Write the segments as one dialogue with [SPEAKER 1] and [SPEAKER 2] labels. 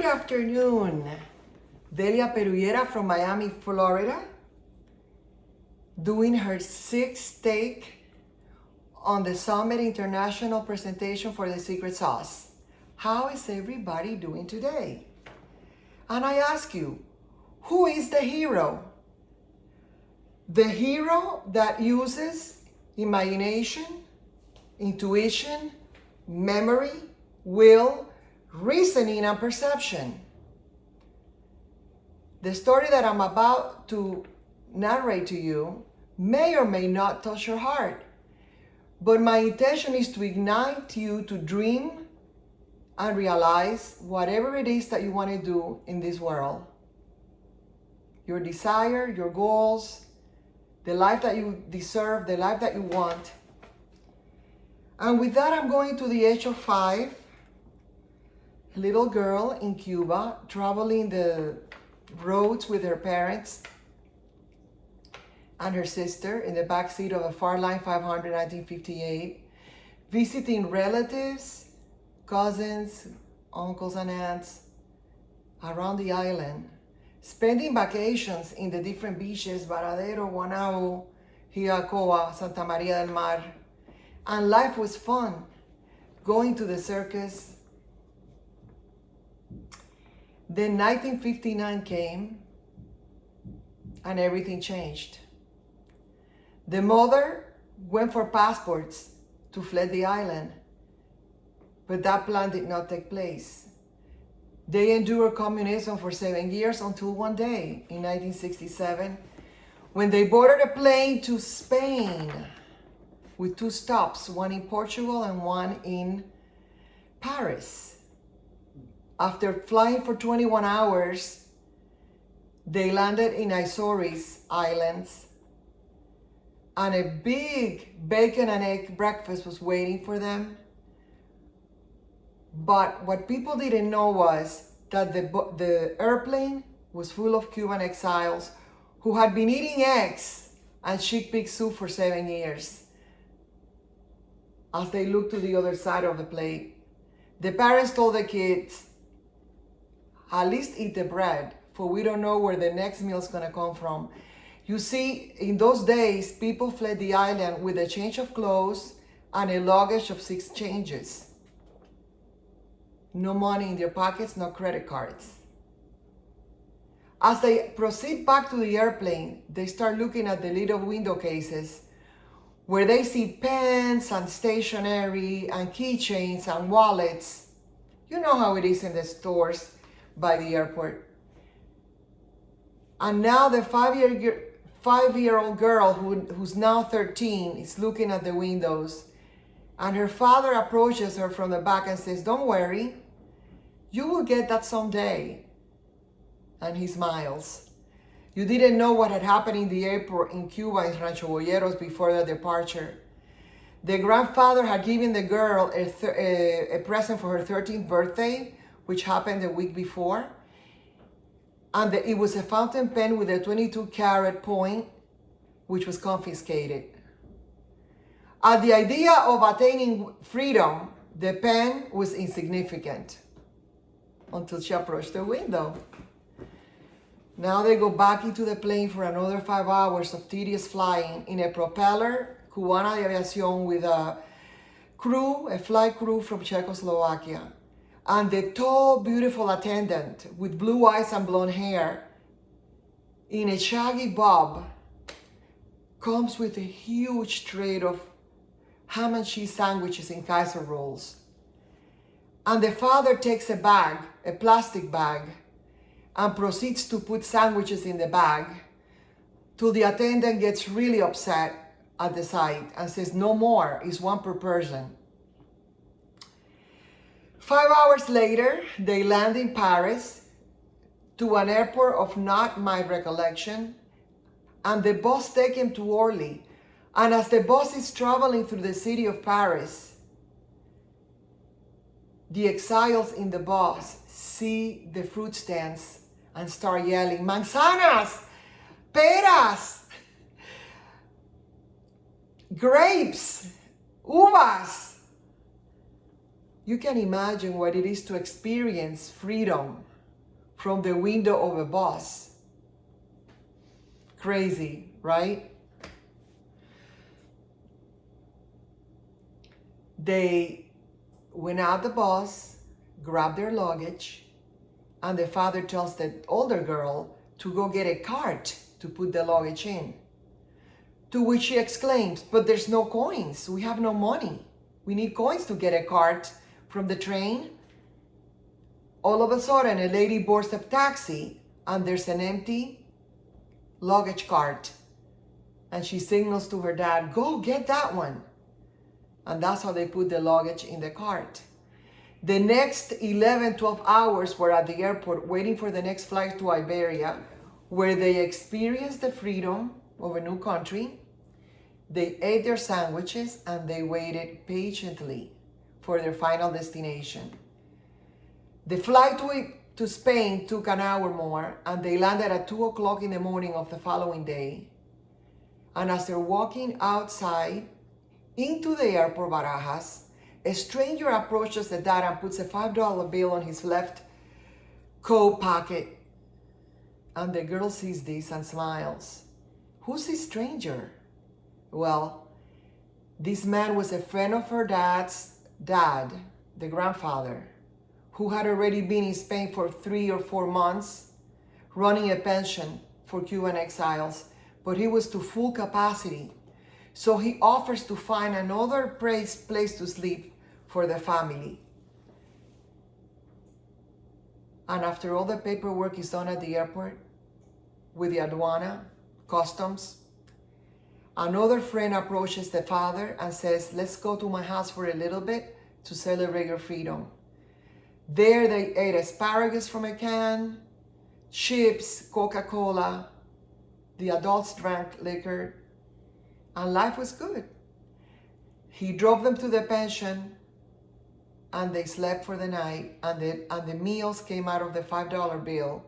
[SPEAKER 1] Good afternoon. Delia Perullera from Miami, Florida, doing her 6th take on the Summit International presentation for the Secret Sauce. How is everybody doing today? And I ask you, who is the hero? The hero that uses imagination, intuition, memory, will, reasoning, and perception. The story that I'm about to narrate to you may or may not touch your heart, but my intention is to ignite you to dream and realize whatever it is that you want to do in this world. Your desire, your goals, the life that you deserve, the life that you want. And with that, I'm going to the age of 5, a little girl in Cuba, traveling the roads with her parents and her sister in the back seat of a Farline 500 1958, visiting relatives, cousins, uncles and aunts around the island, spending vacations in the different beaches, Varadero, Guanabo, Hiacoa, Santa Maria del Mar. And life was fun, going to the circus. Then 1959 came and everything changed. The mother went for passports to flee the island, but that plan did not take place. They endured communism for 7 years until one day in 1967, when they boarded a plane to Spain with 2 stops, one in Portugal and one in Paris. After flying for 21 hours, they landed in Azores Islands, and a big bacon and egg breakfast was waiting for them. But what people didn't know was that the airplane was full of Cuban exiles who had been eating eggs and chickpea soup for 7 years. As they looked to the other side of the plate, the parents told the kids, at least eat the bread, for we don't know where the next meal is going to come from. You see, in those days, people fled the island with a change of clothes and a luggage of 6 changes. No money in their pockets, no credit cards. As they proceed back to the airplane, they start looking at the little window cases where they see pens and stationery and keychains and wallets. You know how it is in the stores by the airport. And now the 5-year-old girl who's now 13 is looking at the windows, and her father approaches her from the back and says, "Don't worry, you will get that someday." And he smiles. You didn't know what had happened in the airport in Cuba in Rancho Boyeros before their departure. The grandfather had given the girl a present for her 13th birthday, which happened the week before. And it was a fountain pen with a 22-carat point, which was confiscated. At the idea of attaining freedom, the pen was insignificant until she approached the window. Now they go back into the plane for another 5 hours of tedious flying in a propeller Cubana de Aviación with a flight crew from Czechoslovakia. And the tall, beautiful attendant with blue eyes and blonde hair in a shaggy bob comes with a huge tray of ham and cheese sandwiches in Kaiser rolls. And the father takes a bag, a plastic bag, and proceeds to put sandwiches in the bag till the attendant gets really upset at the sight and says, "No more, it's 1 per person." 5 hours later, they land in Paris to an airport of not my recollection, and the bus takes them to Orly. And as the bus is traveling through the city of Paris, the exiles in the bus see the fruit stands and start yelling, "Manzanas, peras, grapes, uvas." You can imagine what it is to experience freedom from the window of a bus. Crazy, right? They went out the bus, grabbed their luggage, and the father tells the older girl to go get a cart to put the luggage in. To which she exclaims, "But there's no coins. We have no money. We need coins to get a cart from the train." All of a sudden, a lady boards a taxi and there's an empty luggage cart. And she signals to her dad, "Go get that one." And that's how they put the luggage in the cart. The next 11, 12 hours were at the airport waiting for the next flight to Iberia, where they experienced the freedom of a new country. They ate their sandwiches and they waited patiently for their final destination. The flight to Spain took an hour more, and they landed at 2 o'clock in the morning of the following day. And as they're walking outside into the airport Barajas, a stranger approaches the dad and puts a $5 bill on his left coat pocket. And the girl sees this and smiles. Who's this stranger? Well, this man was a friend of her dad's dad, the grandfather, who had already been in Spain for 3 or 4 months, running a pension for Cuban exiles, but he was to full capacity. So he offers to find another place to sleep for the family. And after all the paperwork is done at the airport, with the aduana, customs, another friend approaches the father and says, "Let's go to my house for a little bit to celebrate your freedom." There they ate asparagus from a can, chips, Coca-Cola. The adults drank liquor, and life was good. He drove them to the pension, and they slept for the night, and the meals came out of the $5 bill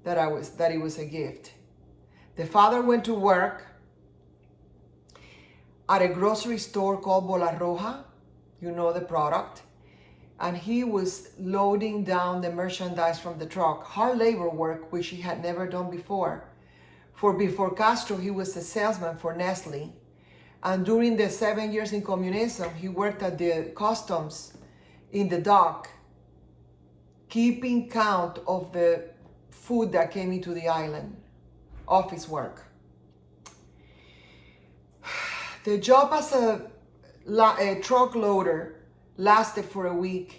[SPEAKER 1] that it was a gift. The father went to work at a grocery store called Bola Roja, you know the product, and he was loading down the merchandise from the truck, hard labor work, which he had never done before. For before Castro, he was a salesman for Nestle. And during the 7 years in communism, he worked at the customs in the dock, keeping count of the food that came into the island, office work. The job as a truck loader lasted for a week,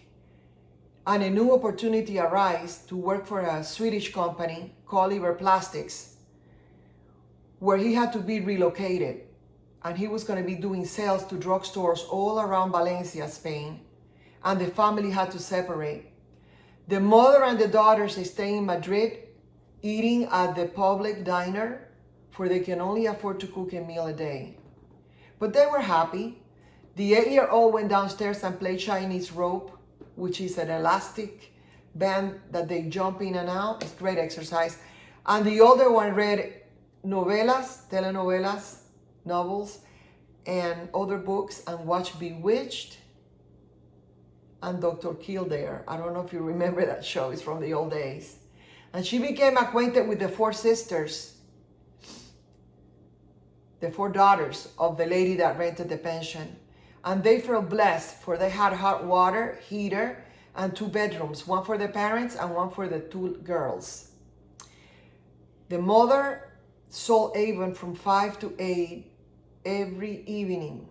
[SPEAKER 1] and a new opportunity arose to work for a Swedish company called Iber Plastics, where he had to be relocated, and he was going to be doing sales to drugstores all around Valencia, Spain, and the family had to separate. The mother and the daughters stay in Madrid, eating at the public diner, for they can only afford to cook a meal a day. But they were happy. The 8-year-old went downstairs and played Chinese rope, which is an elastic band that they jump in and out. It's great exercise. And the older one read novelas, telenovelas, novels, and other books, and watched Bewitched and Dr. Kildare. I don't know if you remember that show. It's from the old days. And she became acquainted with the 4 sisters, the 4 daughters of the lady that rented the pension. And they felt blessed, for they had hot water, heater, and 2 bedrooms, one for the parents and one for the 2 girls. The mother sold Avon from 5 to 8 every evening,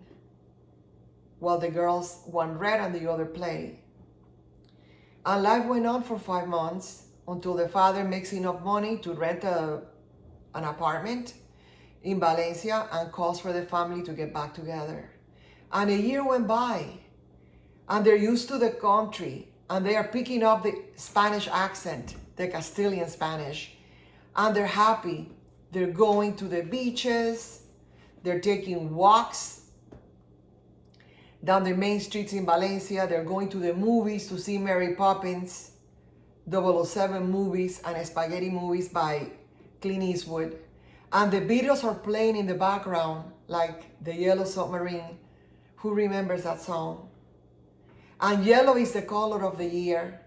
[SPEAKER 1] while the girls, one read and the other played. And life went on for 5 months until the father makes enough money to rent an apartment in Valencia and calls for the family to get back together. And a year went by, and they're used to the country, and they are picking up the Spanish accent, the Castilian Spanish, and they're happy. They're going to the beaches, they're taking walks down the main streets in Valencia, they're going to the movies to see Mary Poppins, 007 movies, and spaghetti movies by Clint Eastwood. And the Beatles are playing in the background, like the Yellow Submarine. Who remembers that song? And yellow is the color of the year.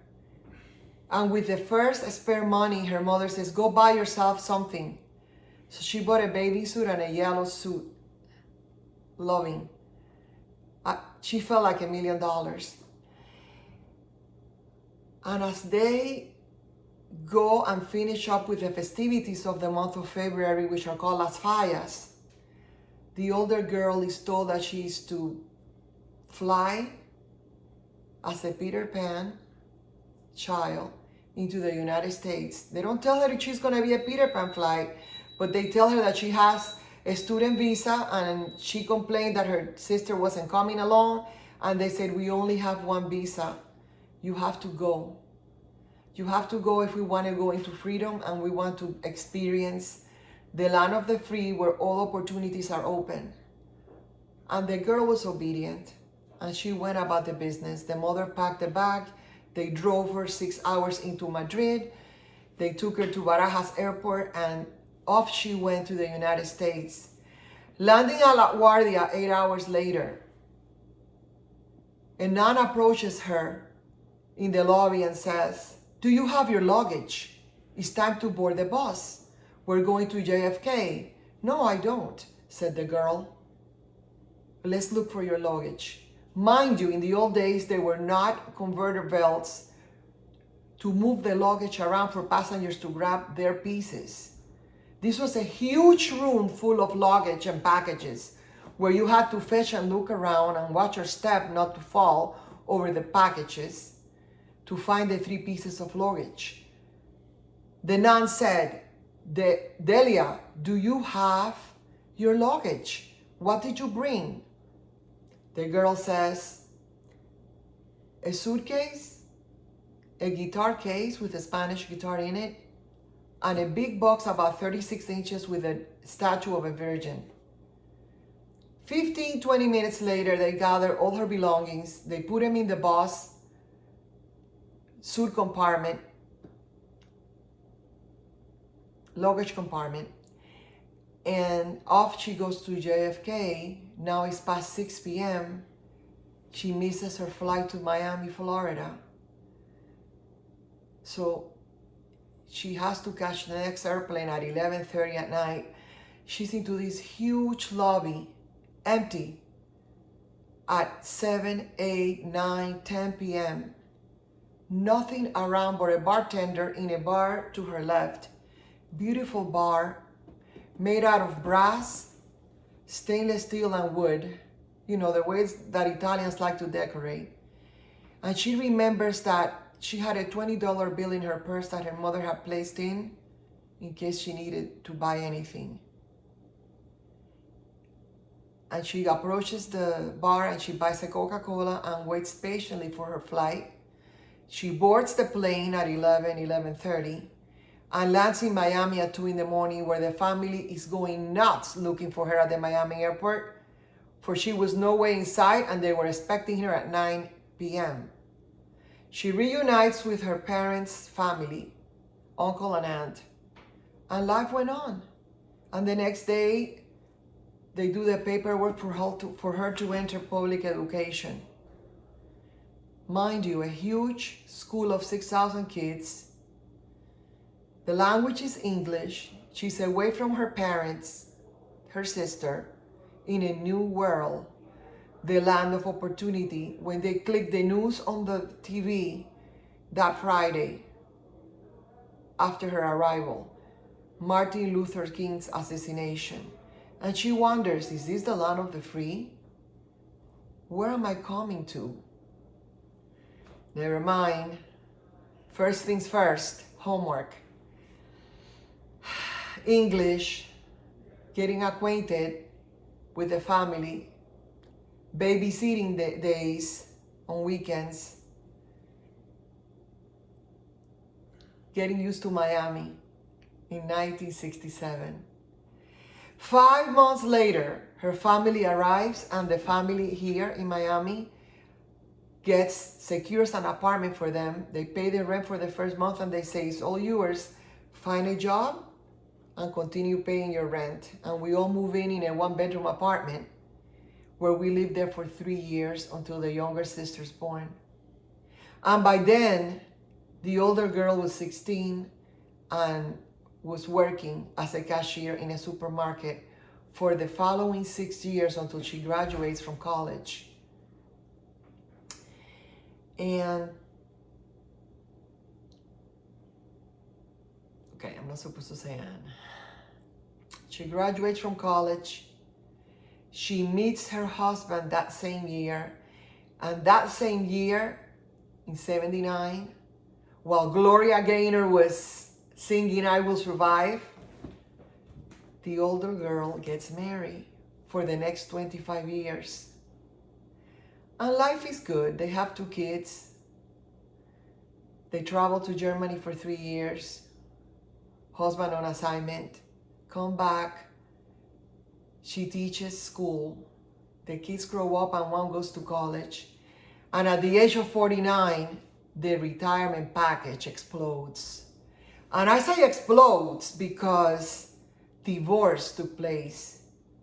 [SPEAKER 1] And with the first spare money, her mother says, go buy yourself something. So she bought a bathing suit and a yellow suit. Loving. She felt like $1 million. And as they go and finish up with the festivities of the month of February, which are called Las Fallas, the older girl is told that she is to fly as a Peter Pan child into the United States. They don't tell her that she's going to be a Peter Pan flight, but they tell her that she has a student visa, and she complained that her sister wasn't coming along, and they said, we only have one visa. You have to go. You have to go if we want to go into freedom and we want to experience the land of the free where all opportunities are open. And the girl was obedient and she went about the business. The mother packed the bag. They drove her 6 hours into Madrid. They took her to Barajas Airport and off she went to the United States. Landing at LaGuardia 8 hours later, a nun approaches her in the lobby and says, do you have your luggage? It's time to board the bus. We're going to JFK. No, I don't, said the girl. Let's look for your luggage. Mind you, in the old days, there were not conveyor belts to move the luggage around for passengers to grab their pieces. This was a huge room full of luggage and packages where you had to fetch and look around and watch your step not to fall over the packages to find the 3 pieces of luggage. The nun said, Delia, do you have your luggage? What did you bring? The girl says, a suitcase, a guitar case with a Spanish guitar in it, and a big box about 36 inches with a statue of a virgin. 15, 20 minutes later, they gather all her belongings. They put them in the bus suit compartment, luggage compartment, and off she goes to JFK. Now it's past 6 p.m. She misses her flight to Miami, Florida. So she has to catch the next airplane at 11:30 at night. She's into this huge lobby, empty, at 7, 8, 9, 10 p.m. Nothing around but a bartender in a bar to her left. Beautiful bar, made out of brass, stainless steel and wood. You know, the ways that Italians like to decorate. And she remembers that she had a $20 bill in her purse that her mother had placed in case she needed to buy anything. And she approaches the bar and she buys a Coca-Cola and waits patiently for her flight. She boards the plane at 11:30 and lands in Miami at 2 in the morning, where the family is going nuts looking for her at the Miami airport, for she was nowhere in sight and they were expecting her at 9 p.m. She reunites with her parents' family, uncle and aunt, and life went on. And the next day, they do the paperwork for her to enter public education. Mind you, a huge school of 6,000 kids. The language is English. She's away from her parents, her sister, in a new world, the land of opportunity. When they click the news on the TV that Friday, after her arrival, Martin Luther King's assassination. And she wonders, is this the land of the free? Where am I coming to? Never mind. First things first, homework. English, getting acquainted with the family, babysitting days on weekends, getting used to Miami in 1967. 5 months later, her family arrives, and the family here in Miami secures an apartment for them. They pay the rent for the first month and they say, it's all yours. Find a job and continue paying your rent. And we all move in a 1-bedroom apartment where we lived there for 3 years until the younger sister's born. And by then, The older girl was 16 and was working as a cashier in a supermarket for the following 6 years until she graduates from college. And okay, I'm not supposed to say Anne. She graduates from college. She meets her husband that same year. And that same year, in 79, while Gloria Gaynor was singing I Will Survive, the older girl gets married for the next 25 years. And life is good. They have 2 kids. They travel to Germany for 3 years. Husband on assignment. Come back. She teaches school. The kids grow up and one goes to college. And at the age of 49, the retirement package explodes. And I say explodes because divorce took place.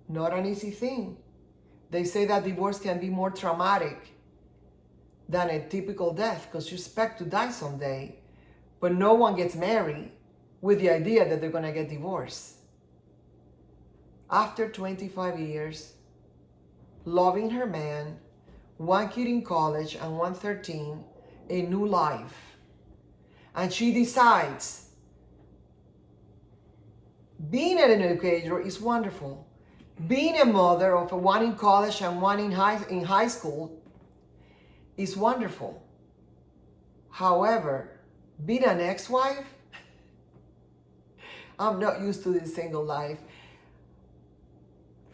[SPEAKER 1] Not an easy thing. They say that divorce can be more traumatic than a typical death because you expect to die someday. But no one gets married with the idea that they're going to get divorced. After 25 years, loving her man, 1 kid in college and 1 13, a new life. And she decides being an educator is wonderful. Being a mother of 1 in college and 1 in high school is wonderful. However, being an ex-wife, I'm not used to this single life.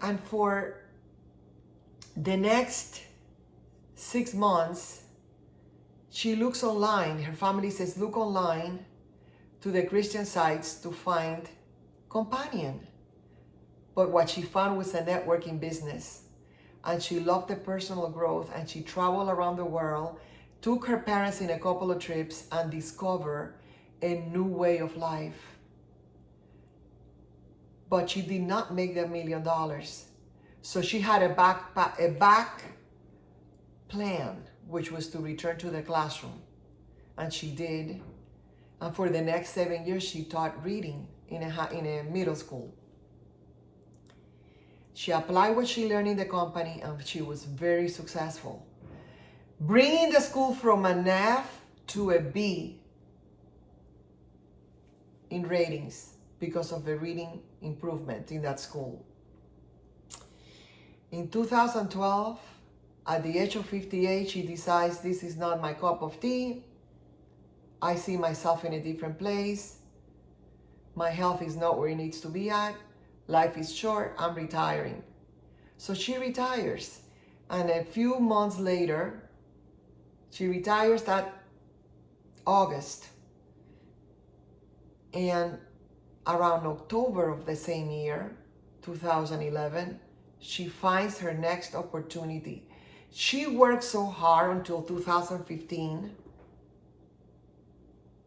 [SPEAKER 1] And for the next 6 months, she looks online. Her family says, look online to the Christian sites to find companion. But what she found was a networking business. And she loved the personal growth, and she traveled around the world, took her parents in a couple of trips, and discovered a new way of life. But she did not make that $1 million. So she had a back plan, which was to return to the classroom. And she did. And for the next 7 years, she taught reading in a middle school. She applied what she learned in the company, and she was very successful, bringing the school from an F to a B in ratings because of the reading improvement in that school. In 2012, at the age of 58, she decides, this is not my cup of tea. I see myself in a different place. My health is not where it needs to be at. Life is short, I'm retiring. So she retires. And a few months later, she retires that August. And around October of the same year, 2011, she finds her next opportunity. She worked so hard until 2015.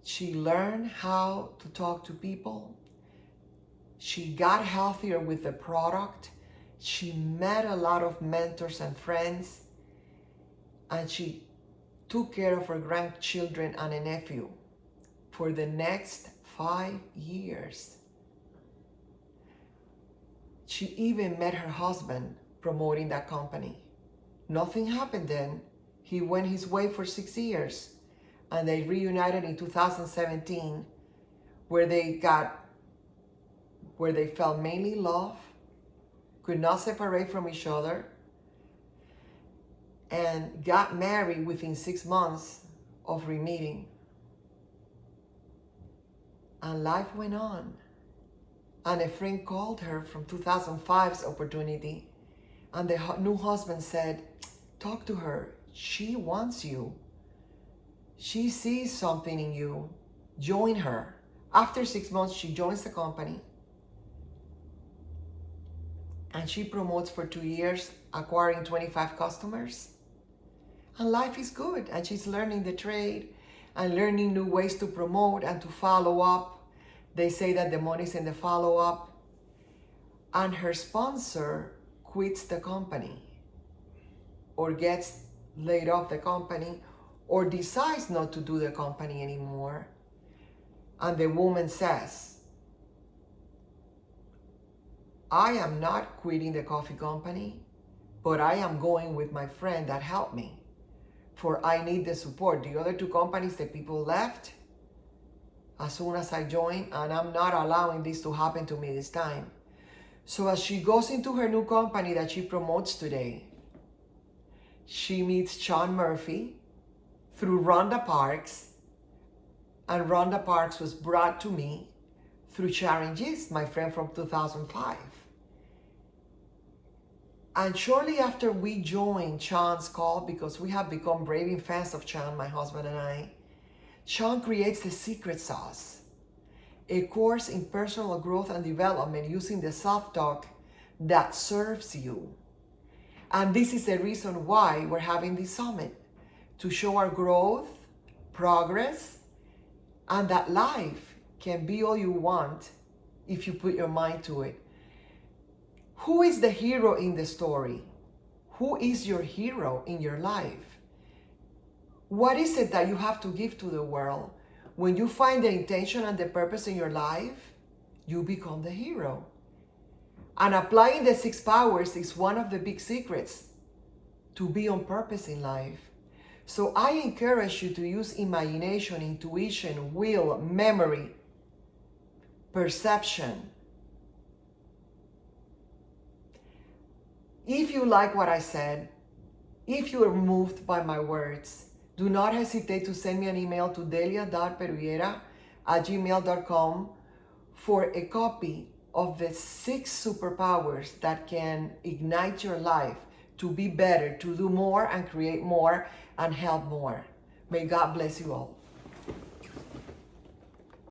[SPEAKER 1] She learned how to talk to people. She got healthier with the product. She met a lot of mentors and friends. And she took care of her grandchildren and a nephew for the next 5 years. She even met her husband promoting that company. Nothing happened then. He went his way for 6 years. And they reunited in 2017, where they felt mainly love, could not separate from each other, and got married within 6 months of re-meeting. And life went on. And a friend called her from 2005's opportunity, and the new husband said, talk to her. She wants you. She sees something in you. Join her. After 6 months, she joins the company. And she promotes for 2 years, acquiring 25 customers. And life is good. And she's learning the trade and learning new ways to promote and to follow up. They say that the money's in the follow-up. And her sponsor quits the company or gets laid off the company or decides not to do the company anymore, and the woman says, I am not quitting the coffee company, but I am going with my friend that helped me, for I need the support. The other two companies, the people left as soon as I joined, and I'm not allowing this to happen to me this time. So as she goes into her new company that she promotes today, she meets Sean Murphy through Rhonda Parks, and Rhonda Parks was brought to me through Sharon Gist, my friend from 2005. And shortly after we joined Sean's call, because we have become raving fans of Sean, my husband and I, Sean creates the secret sauce, a course in personal growth and development using the self-talk that serves you. And this is the reason why we're having this summit, to show our growth, progress, and that life can be all you want if you put your mind to it. Who is the hero in the story? Who is your hero in your life? What is it that you have to give to the world? When you find the intention and the purpose in your life, you become the hero. And applying the 6 powers is one of the big secrets to be on purpose in life. So I encourage you to use imagination, intuition, will, memory, perception. If you like what I said, if you are moved by my words, do not hesitate to send me an email to delia.peruera@gmail.com for a copy of the 6 superpowers that can ignite your life to be better, to do more and create more and help more. May God bless you all.